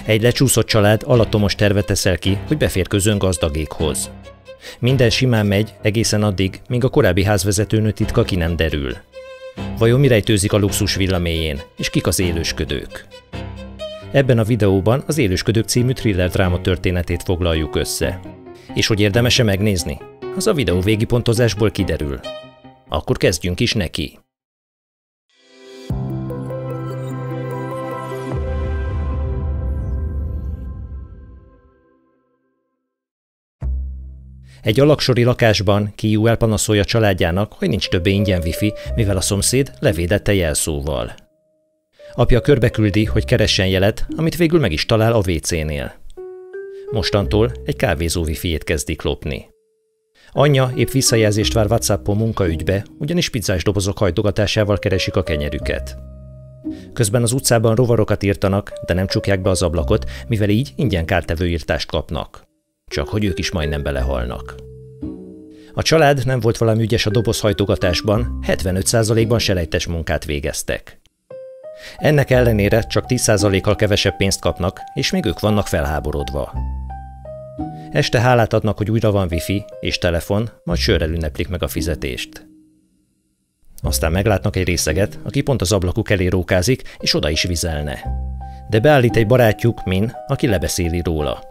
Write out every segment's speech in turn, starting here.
Egy lecsúszott család alattomos tervet teszel ki, hogy beférkőzzön gazdagékhoz. Minden simán megy egészen addig, míg a korábbi házvezetőnő titka ki nem derül. Vajon mi rejtőzik a luxus villa mélyén, és kik az élősködők? Ebben a videóban az Élősködők című thriller dráma történetét foglaljuk össze. És hogy érdemes-e megnézni? Az a videó végi pontozásból kiderül. Akkor kezdjünk is neki! Egy alaksori lakásban Kyu elpanaszolja családjának, hogy nincs többé ingyen wifi, mivel a szomszéd levédette jelszóval. Apja körbeküldi, hogy keressen jelet, amit végül meg is talál a WC-nél. Mostantól egy kávézó wifi-jét kezdik lopni. Anyja épp visszajelzést vár WhatsAppon munkaügybe, ugyanis pizzás dobozok hajtogatásával keresik a kenyerüket. Közben az utcában rovarokat írtanak, de nem csukják be az ablakot, mivel így ingyen kártevőírtást kapnak. Csak hogy ők is majdnem belehalnak. A család nem volt valami ügyes a dobozhajtogatásban, 75%-ban selejtes munkát végeztek. Ennek ellenére csak 10%-kal kevesebb pénzt kapnak, és még ők vannak felháborodva. Este hálát adnak, hogy újra van wifi és telefon, majd sörrel ünneplik meg a fizetést. Aztán meglátnak egy részeget, aki pont az ablakuk elé rókázik, és oda is vizelne. De beállít egy barátjuk, Min, aki lebeszéli róla.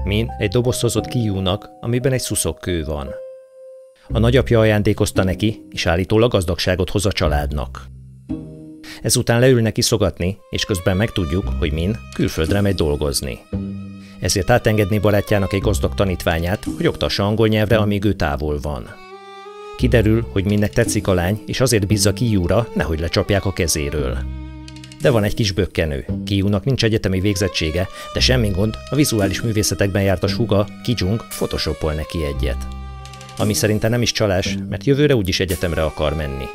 Min egy dobozt hozott Kyunak, amiben egy szuszokkő van. A nagyapja ajándékozta neki, és állítólag gazdagságot hoz a családnak. Ezután leülnek iszogatni, és közben megtudjuk, hogy Min külföldre megy dolgozni. Ezért átengedné barátjának egy gazdag tanítványát, hogy oktassa angol nyelvre, amíg ő távol van. Kiderül, hogy Minnek tetszik a lány, és azért bízza Kyura, nehogy lecsapják a kezéről. De van egy kis bökkenő. Kyunak nincs egyetemi végzettsége, de semmi gond, a vizuális művészetekben jártas húga, Kijung, photoshopol neki egyet. Ami szerintem nem is csalás, mert jövőre úgyis egyetemre akar menni.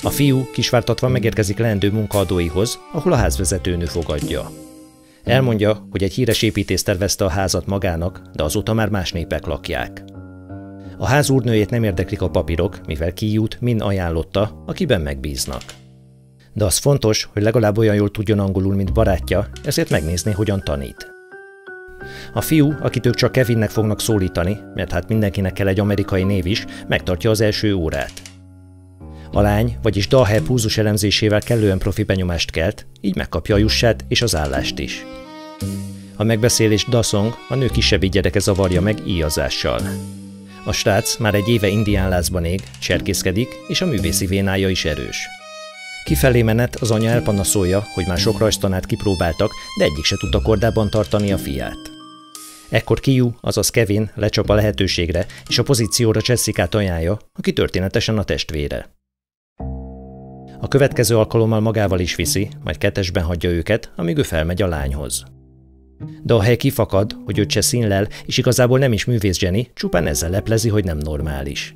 A fiú kisvártatva megérkezik leendő munkaadóihoz, ahol a házvezetőnő fogadja. Elmondja, hogy egy híres építész tervezte a házat magának, de azóta már más népek lakják. A ház úrnőjét nem érdeklik a papírok, mivel Kyut Min ajánlotta, akiben megbíznak. De az fontos, hogy legalább olyan jól tudjon angolul, mint barátja, ezért megnézné, hogyan tanít. A fiú, akit ők csak Kevinnek fognak szólítani, mert hát mindenkinek kell egy amerikai név is, megtartja az első órát. A lány, vagyis Dahe púzus elemzésével kellően profi benyomást kelt, így megkapja a jussát és az állást is. A megbeszélést Dasong, a nő kisebbik gyereke zavarja meg íjazással. A srác már egy éve indiánlázban ég, cserkészkedik, és a művészi vénája is erős. Kifelé menet az anya elpanaszolja, hogy már sok rajztanát kipróbáltak, de egyik se tudta kordában tartani a fiát. Ekkor Kyu, azaz Kevin lecsap a lehetőségre, és a pozícióra Jessicát ajánlja, aki történetesen a testvére. A következő alkalommal magával is viszi, majd kettesben hagyja őket, amíg ő felmegy a lányhoz. De a hely kifakad, hogy öccse színlel, és igazából nem is művész Jenny, csupán ezzel leplezi, hogy nem normális.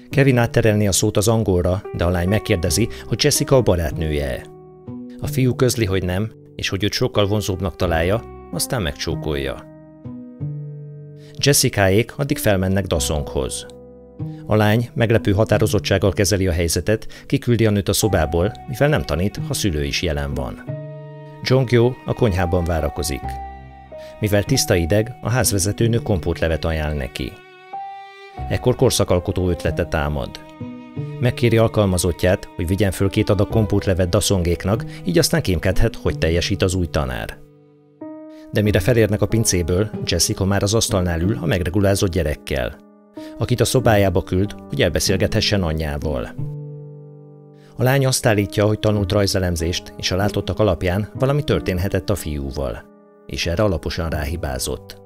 Kevin átterelni a szót az angolra, de a lány megkérdezi, hogy Jessica a barátnője-e. A fiú közli, hogy nem, és hogy őt sokkal vonzóbbnak találja, aztán megcsókolja. Jessicáék addig felmennek Dasonghoz. A lány meglepő határozottsággal kezeli a helyzetet, kiküldi a nőt a szobából, mivel nem tanít, ha szülő is jelen van. Jongyo a konyhában várakozik. Mivel tiszta ideg, a házvezetőnő kompótlevet ajánl neki. Ekkor korszakalkotó ötlete támad. Megkéri alkalmazottját, hogy vigyen föl 2 adag kompótlevet Dasongéknak, így aztán kémkedhet, hogy teljesít az új tanár. De mire felérnek a pincéből, Jessica már az asztalnál ül a megregulázott gyerekkel, akit a szobájába küld, hogy elbeszélgethessen anyjával. A lány azt állítja, hogy tanult rajzelemzést, és a látottak alapján valami történhetett a fiúval, és erre alaposan ráhibázott.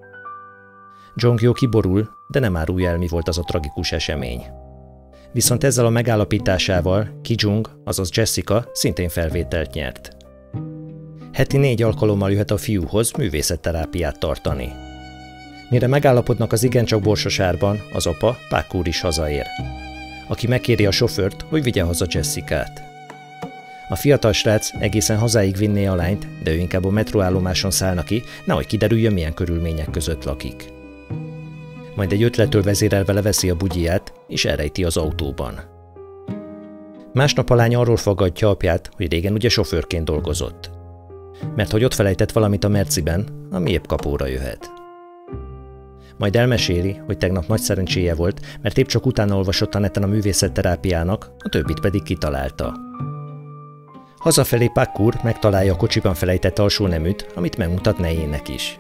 Jongyo kiborul, de nem árulja el, mi volt az a tragikus esemény. Viszont ezzel a megállapításával Kijung, azaz Jessica szintén felvételt nyert. Heti 4 alkalommal jöhet a fiúhoz művészetterápiát tartani. Mire megállapodnak az igencsak borsos árban, az apa, Park úr is hazaér, aki megkéri a sofőrt, hogy vigye haza Jessicát. A fiatal srác egészen hazáig vinné a lányt, de ő inkább a metróállomáson szállna ki, nehogy kiderüljön, milyen körülmények között lakik. Majd egy ötlettől vezérelve leveszi a bugyiját, és elrejti az autóban. Másnap a lány arról faggatja apját, hogy régen ugye sofőrként dolgozott. mert hogy ott felejtett valamit a Merciben, ami épp kapóra jöhet. Majd elmeséli, hogy tegnap nagy szerencséje volt, mert épp csak utána olvasott a neten a művészetterápiának, a többit pedig kitalálta. Hazafelé Parkour megtalálja a kocsiban felejtett alsó neműt, amit megmutat nejének is.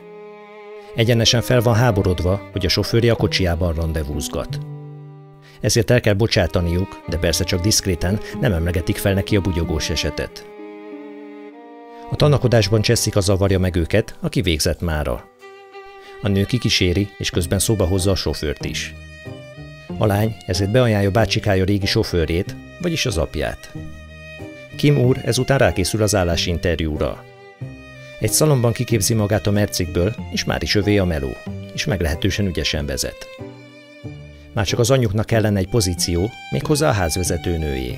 Egyenesen fel van háborodva, hogy a sofőrje a kocsijában randevúzgat. Ezért el kell bocsátaniuk, de persze csak diszkréten, nem emlegetik fel neki a bugyogós esetet. A tanakodásban Jessica zavarja meg őket, aki végzett mára. A nő kikíséri, és közben szóba hozza a sofőrt is. A lány ezért beajánlja bácsikája régi sofőrjét, vagyis az apját. Kim úr ezután rákészül az állásinterjúra. Egy szalomban kiképzi magát a mercikből, és már is övé a meló, és meglehetősen ügyesen vezet. Már csak az anyjuknak kellene egy pozíció, méghozzá a házvezetőnőjé.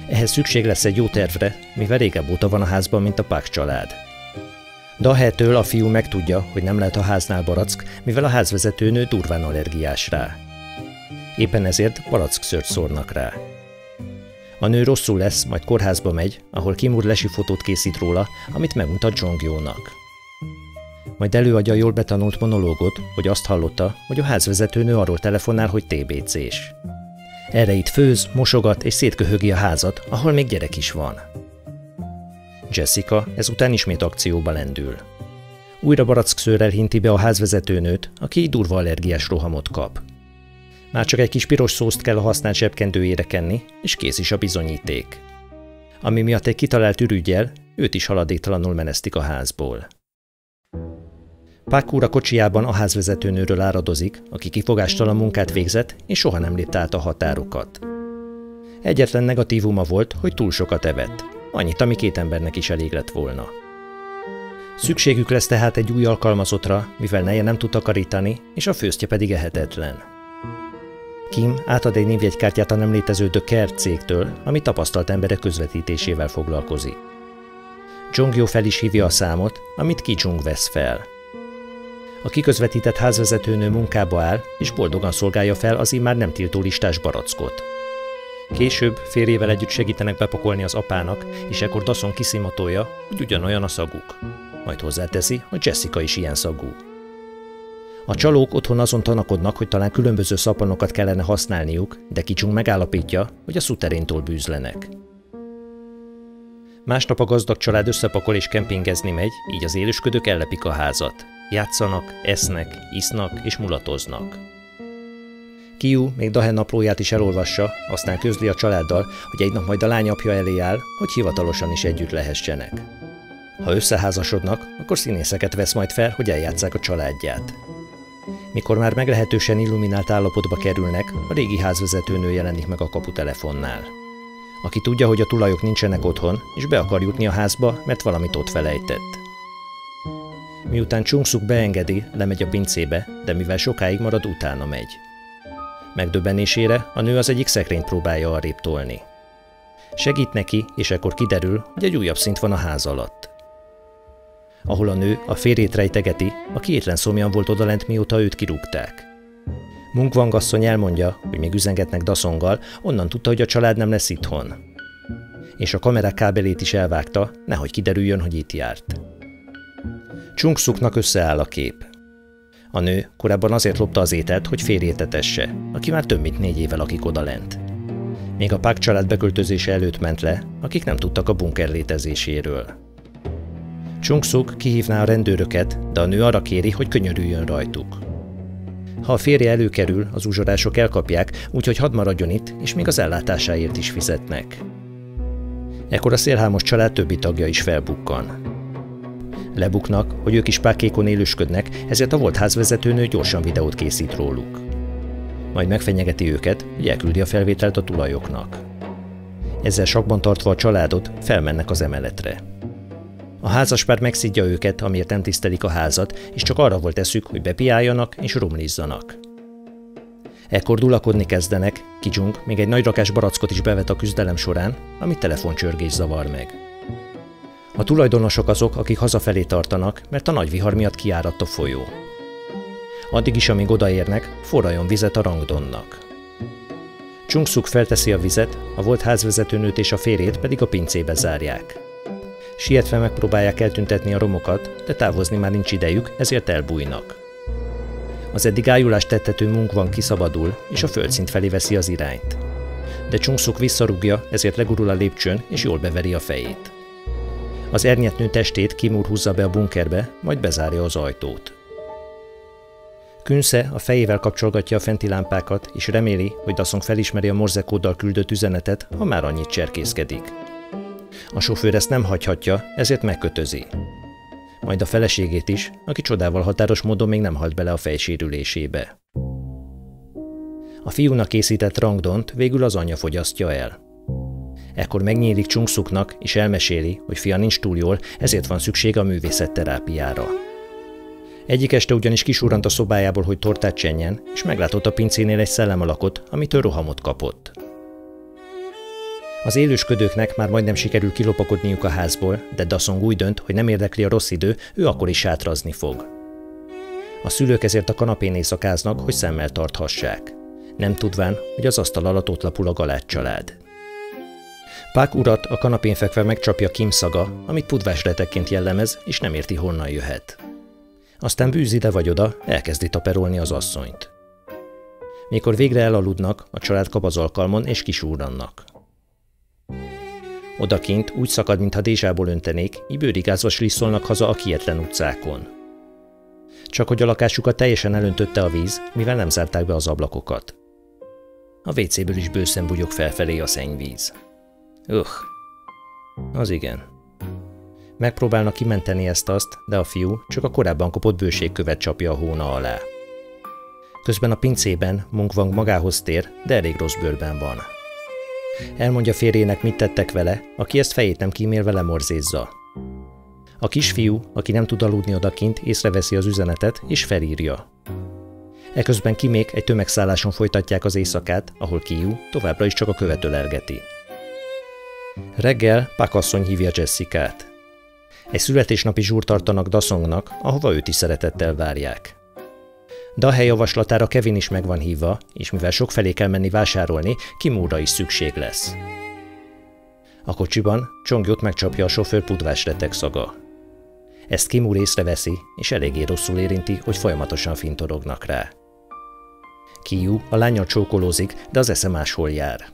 Ehhez szükség lesz egy jó tervre, mivel régebb óta van a házban, mint a Park család. Daheltől a fiú megtudja, hogy nem lehet a háznál barack, mivel a házvezetőnő durván allergiás rá. Éppen ezért barackszőrt szórnak rá. A nő rosszul lesz, majd kórházba megy, ahol Kim úr lesi fotót készít róla, amit megmutat Jong-jónak. Majd előadja a jól betanult monológot, hogy azt hallotta, hogy a házvezetőnő arról telefonál, hogy TBC-s. Erre itt főz, mosogat és szétköhögi a házat, ahol még gyerek is van. Jessica ezután ismét akcióba lendül. Újra barackszőrrel hinti be a házvezetőnőt, aki durva allergiás rohamot kap. Már csak egy kis piros szószt kell a használt zsebkendőjére kenni, és kész is a bizonyíték. Ami miatt egy kitalált ürüggyel, őt is haladéktalanul menesztik a házból. Parkour a kocsijában a házvezetőnőről áradozik, aki kifogástalan munkát végzett, és soha nem lépte át a határokat. Egyetlen negatívuma volt, hogy túl sokat evett, annyit, ami 2 embernek is elég lett volna. Szükségük lesz tehát egy új alkalmazottra, mivel neje nem tud takarítani, és a főztje pedig ehetetlen. Kim átad egy névjegykártyát a nem létező The Care cégtől, ami tapasztalt emberek közvetítésével foglalkozik. Jong-jo fel is hívja a számot, amit Ki-jung vesz fel. A kiközvetített házvezetőnő munkába áll, és boldogan szolgálja fel az immár nem tiltó listás barackot. Később férjével együtt segítenek bepakolni az apának, és ekkor Dawson kiszimatolja, hogy ugyanolyan a szaguk. Majd hozzáteszi, hogy Jessica is ilyen szagú. A csalók otthon azon tanakodnak, hogy talán különböző szappanokat kellene használniuk, de Ki-jung megállapítja, hogy a szuteréntól bűzlenek. Másnap a gazdag család összepakol és kempingezni megy, így az élősködők ellepik a házat. Játszanak, esznek, isznak és mulatoznak. Kiu még Dahe naplóját is elolvassa, aztán közli a családdal, hogy egy nap majd a lány apja elé áll, hogy hivatalosan is együtt lehessenek. Ha összeházasodnak, akkor színészeket vesz majd fel, hogy eljátsszák a családját. Mikor már meglehetősen illuminált állapotba kerülnek, a régi házvezetőnő jelenik meg a kaputelefonnál. Aki tudja, hogy a tulajok nincsenek otthon, és be akar jutni a házba, mert valamit ott felejtett. Miután Chung-suk beengedi, lemegy a pincébe, de mivel sokáig marad, utána megy. Megdöbbenésére a nő az egyik szekrényt próbálja arrébb tolni. Segít neki, és ekkor kiderül, hogy egy újabb szint van a ház alatt. Ahol a nő a férjét rejtegeti, aki étlen szomjan volt odalent, mióta őt kirúgták. Mung-Wang asszony elmondja, hogy még üzengetnek Dawsonggal, onnan tudta, hogy a család nem lesz itthon. És a kamerák kábelét is elvágta, nehogy kiderüljön, hogy itt járt. Chung-suknak összeáll a kép. A nő korábban azért lopta az ételt, hogy férjét etesse, aki már több mint 4 éve lakik odalent. Még a Park család beköltözése előtt ment le, akik nem tudtak a bunker létezéséről. Chung-suk kihívná a rendőröket, de a nő arra kéri, hogy könyörüljön rajtuk. Ha a férje előkerül, az uzsorások elkapják, úgyhogy hadd maradjon itt, és még az ellátásáért is fizetnek. Ekkor a szélhámos család többi tagja is felbukkan. Lebuknak, hogy ők is Parkékon élősködnek, ezért a volt házvezetőnő gyorsan videót készít róluk. Majd megfenyegeti őket, hogy elküldi a felvételt a tulajoknak. Ezzel sakban tartva a családot, felmennek az emeletre. A házaspár megszidja őket, amiért nem tisztelik a házat, és csak arra volt eszük, hogy bepiáljanak és romlizzanak. Ekkor dulakodni kezdenek, Ki-jung még egy nagy rakás barackot is bevet a küzdelem során, amit telefoncsörgés zavar meg. A tulajdonosok azok, akik hazafelé tartanak, mert a nagy vihar miatt kiáradt a folyó. Addig is, amíg odaérnek, forraljon vizet a Rangdonnak. Chung-suk felteszi a vizet, a volt házvezetőnőt és a férjét pedig a pincébe zárják. Sietve megpróbálják eltüntetni a romokat, de távozni már nincs idejük, ezért elbújnak. Az eddig ájulást tettető Mungwang kiszabadul, és a földszint felé veszi az irányt. De Chung-Suk visszarúgja, ezért legurul a lépcsőn, és jól beveri a fejét. Az ernyett nő testét Kim úr húzza be a bunkerbe, majd bezárja az ajtót. Künsze a fejével kapcsolgatja a fenti lámpákat, és reméli, hogy Dasong felismeri a morzekóddal küldött üzenetet, ha már annyit cserkészkedik. A sofőr ezt nem hagyhatja, ezért megkötözi. Majd a feleségét is, aki csodával határos módon még nem halt bele a fejsérülésébe. A fiúnak készített rangdont végül az anyja fogyasztja el. Ekkor megnyílik Chung-Suknak, és elmeséli, hogy fia nincs túl jól, ezért van szüksége a művészetterápiára. Egyik este ugyanis kisúrant a szobájából, hogy tortát csenjen, és meglátott a pincénél egy szellemalakot, amitől rohamot kapott. Az élősködőknek már majdnem sikerül kilopakodniuk a házból, de Dasong úgy dönt, hogy nem érdekli a rossz idő, ő akkor is sátrazni fog. A szülők ezért a kanapén éjszakáznak, hogy szemmel tarthassák. Nem tudván, hogy az asztal alatt ott lapul a Galád család. Pak urat a kanapén fekve megcsapja Kim szaga, amit pudvásretekként jellemez, és nem érti, honnan jöhet. Aztán bűz ide vagy oda, elkezdi taperolni az asszonyt. Mikor végre elaludnak, a család kap az alkalmon, és kisúrrannak. Odakint úgy szakad, mintha dézsából öntenék, így bőrigázva slisszolnak haza a kietlen utcákon. Csak hogy a lakásukat teljesen elöntötte a víz, mivel nem zárták be az ablakokat. A WC-ből is bőszen bugyog felfelé a szennyvíz. Az igen. Megpróbálnak kimenteni ezt-azt, de a fiú csak a korábban kapott bőségkövet csapja a hóna alá. Közben a pincében Mungwang magához tér, de elég rossz bőrben van. Elmondja férjének, mit tettek vele, aki ezt fejét nem kímélve lemorzézza. A kisfiú, aki nem tud aludni odakint, észreveszi az üzenetet és felírja. Eközben Kimék egy tömegszálláson folytatják az éjszakát, ahol Kiú továbbra is csak a követ ölelgeti. Reggel Pak asszony hívja Jessicát. Egy születésnapi zsúrt tartanak Dasongnak, ahova őt is szeretettel várják. Dahe javaslatára Kevin is meg van hívva, és mivel sokfelé kell menni vásárolni, Kimúra is szükség lesz. A kocsiban Chongyot megcsapja a sofőr pudvásreteg szaga. Ezt Kim úr észreveszi, és eléggé rosszul érinti, hogy folyamatosan fintorognak rá. Kiú a lánnyal csókolózik, de az esze máshol jár.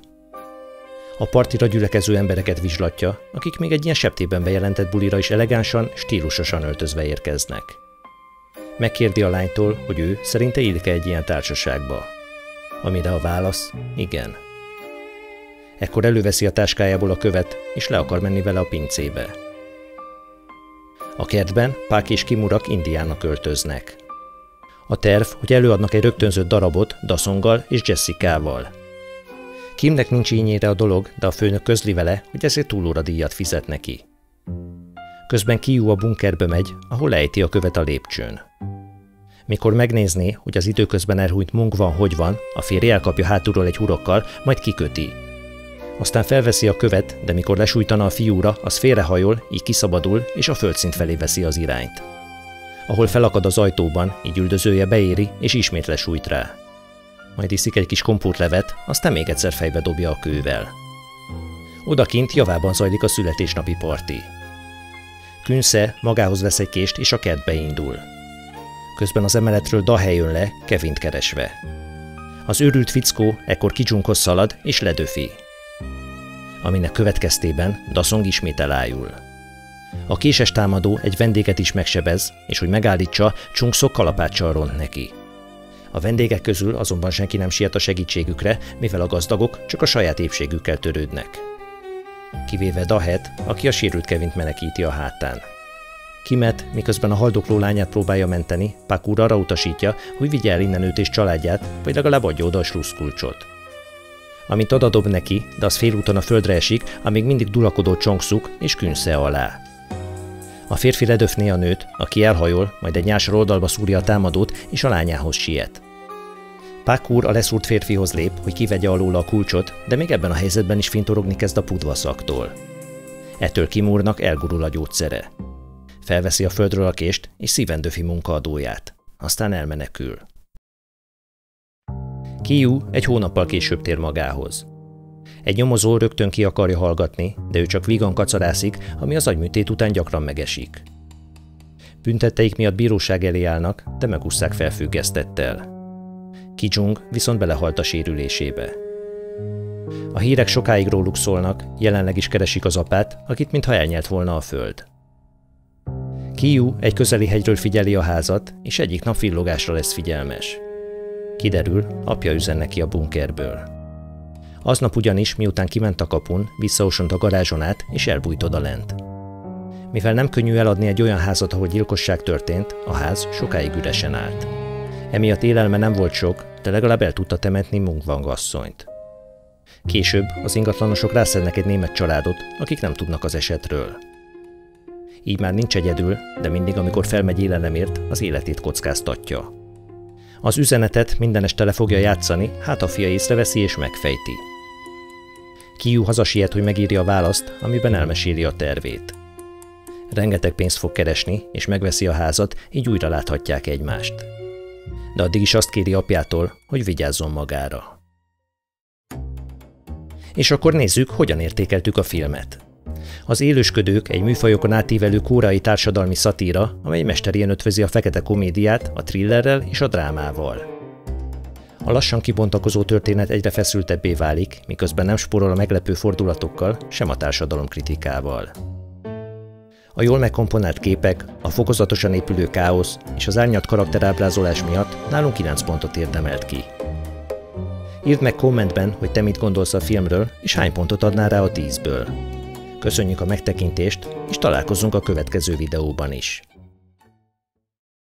A partira gyülekező embereket vizslatja, akik még egy ilyen septében bejelentett bulira is elegánsan, stílusosan öltözve érkeznek. Megkérdi a lánytól, hogy ő szerinte illik-e egy ilyen társaságba. Amire a válasz igen. Ekkor előveszi a táskájából a követ, és le akar menni vele a pincébe. A kertben Pak és Kim urak Indiának öltöznek. A terv, hogy előadnak egy rögtönzött darabot Dasonggal és Jessicával. Kimnek nincs ínyére a dolog, de a főnök közli vele, hogy ezért túlóradíjat fizet neki. Közben Kiú a bunkerbe megy, ahol lejti a követ a lépcsőn. Mikor megnézné, hogy az időközben elhúnyt Mungwang hogy van, a férje elkapja hátulról egy hurokkal, majd kiköti. Aztán felveszi a követ, de mikor lesújtana a fiúra, az félrehajol, így kiszabadul, és a földszint felé veszi az irányt. Ahol felakad az ajtóban, így üldözője beéri, és ismét lesújt rá. Majd iszik egy kis kompótlevet, aztán még egyszer fejbe dobja a kővel. Odakint javában zajlik a születésnapi parti. Künsze magához vesz egy kést, és a kertbe indul. Közben az emeletről Dahe jön le, Kevint keresve. Az őrült fickó ekkor Kijunkhoz szalad, és ledöfi. Aminek következtében Dasong ismét elájul. A késes támadó egy vendéget is megsebez, és hogy megállítsa, Chung-Sok kalapáccsal ront neki. A vendégek közül azonban senki nem siet a segítségükre, mivel a gazdagok csak a saját épségükkel törődnek. Kivéve Dahet, aki a sérült Kevint menekíti a hátán. Kimet, miközben a haldokló lányát próbálja menteni, Pak úr arra utasítja, hogy vigye el innen őt és családját, vagy legalább adja oda a slusszkulcsot. Amint odadob neki, de az félúton a földre esik, amíg mindig dulakodó Chung-Suk és Künsze alá. A férfi ledöfné a nőt, aki elhajol, majd egy nyásra oldalba szúrja a támadót, és a lányához siet. Pak úr a leszúrt férfihoz lép, hogy kivegye alóla a kulcsot, de még ebben a helyzetben is fintorogni kezd a pudvaszaktól. Ettől Kim úrnak elgurul a gyógyszere. Felveszi a földről a kést, és szíven döfi munkaadóját. Aztán elmenekül. Kiú egy hónappal később tér magához. Egy nyomozó rögtön ki akarja hallgatni, de ő csak vígan kacarászik, ami az agyműtét után gyakran megesik. Büntetteik miatt bíróság elé állnak, de megússzák felfüggesztettel. Ki-Jung viszont belehalt a sérülésébe. A hírek sokáig róluk szólnak, jelenleg is keresik az apát, akit mintha elnyelt volna a föld. Kyu egy közeli hegyről figyeli a házat, és egyik nap villogásra lesz figyelmes. Kiderül, apja üzen neki a bunkerből. Aznap ugyanis, miután kiment a kapun, visszaosont a garázson át, és elbújt odalent. Mivel nem könnyű eladni egy olyan házat, ahol gyilkosság történt, a ház sokáig üresen állt. Emiatt élelme nem volt sok, de legalább el tudta temetni Mung-Wang asszonyt. Később az ingatlanosok rászednek egy német családot, akik nem tudnak az esetről. Így már nincs egyedül, de mindig, amikor felmegy élelemért, az életét kockáztatja. Az üzenetet minden este le fogja játszani, hát a fia észreveszi és megfejti. Kyu hazasiet, hogy megírja a választ, amiben elmeséli a tervét. Rengeteg pénzt fog keresni, és megveszi a házat, így újra láthatják egymást. De addig is azt kéri apjától, hogy vigyázzon magára. És akkor nézzük, hogyan értékeltük a filmet. Az Élősködők egy műfajokon átívelő koreai társadalmi szatíra, amely mesterien ötvözi a fekete komédiát a thrillerrel és a drámával. A lassan kibontakozó történet egyre feszültebbé válik, miközben nem spórol a meglepő fordulatokkal, sem a társadalomkritikával. A jól megkomponált képek, a fokozatosan épülő káosz és az árnyalt karakterábrázolás miatt nálunk 9 pontot érdemelt ki. Írd meg kommentben, hogy te mit gondolsz a filmről, és hány pontot adnál rá a 10-ből. Köszönjük a megtekintést, és találkozunk a következő videóban is.